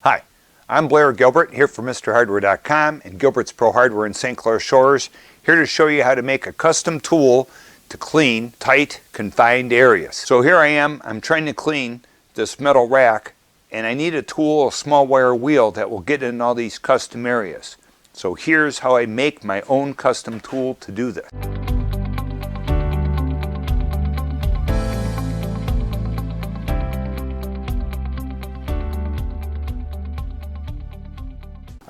Hi, I'm Blair Gilbert here for MrHardware.com and Gilbert's Pro Hardware in St. Clair Shores, here to show you how to make a custom tool to clean tight, confined areas. So here I am, I'm trying to clean this metal rack, and I need a tool, a small wire wheel that will get in all these custom areas. So here's how I make my own custom tool to do this.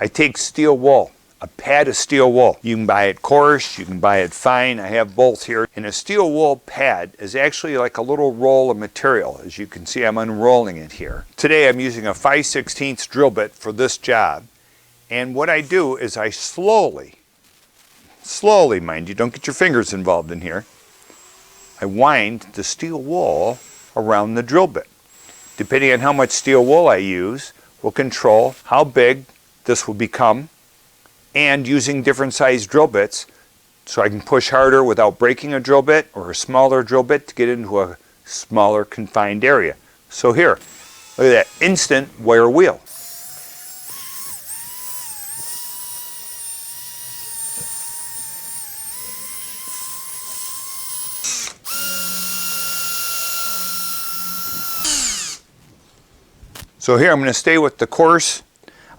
I take steel wool, a pad of steel wool. You can buy it coarse, you can buy it fine. I have both here. And a steel wool pad is actually like a little roll of material. As you can see, I'm unrolling it here. Today I'm using a 5/16 drill bit for this job. And what I do is I slowly, mind you, don't get your fingers involved in here, I wind the steel wool around the drill bit. Depending on how much steel wool I use will control how big this will become, and using different size drill bits so I can push harder without breaking a drill bit, or a smaller drill bit to get into a smaller confined area. So here, look at that instant wire wheel. So here I'm going to stay with the coarse.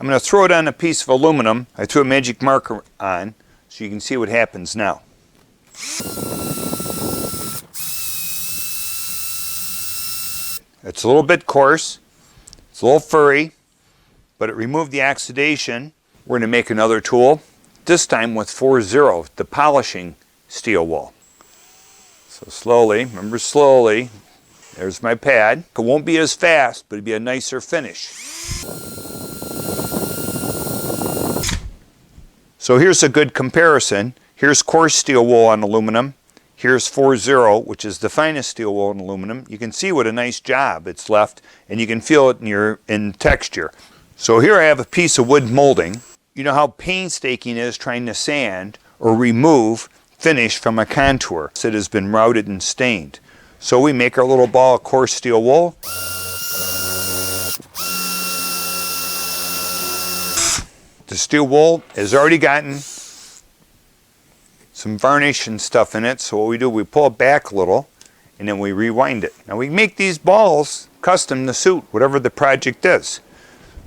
I'm going to throw it on a piece of aluminum. I threw a magic marker on so you can see what happens now. It's a little bit coarse, it's a little furry, but it removed the oxidation. We're going to make another tool, this time with 4-0, the polishing steel wool. So slowly, remember slowly, there's my pad. It won't be as fast, but it'll be a nicer finish. So here's a good comparison. Here's coarse steel wool on aluminum. Here's 4-0, which is the finest steel wool on aluminum. You can see what a nice job it's left, and you can feel it in texture. So here I have a piece of wood molding. You know how painstaking it is trying to sand or remove finish from a contour that has been routed and stained. So we make our little ball of coarse steel wool. The steel wool has already gotten some varnish and stuff in it, so what we do, we pull it back a little and then we rewind it. Now we make these balls custom to suit whatever the project is.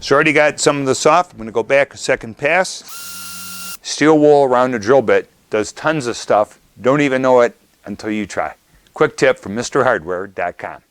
So I already got some of this off. I'm going to go back a second pass. Steel wool around a drill bit does tons of stuff. Don't even know it until you try. Quick tip from MrHardware.com.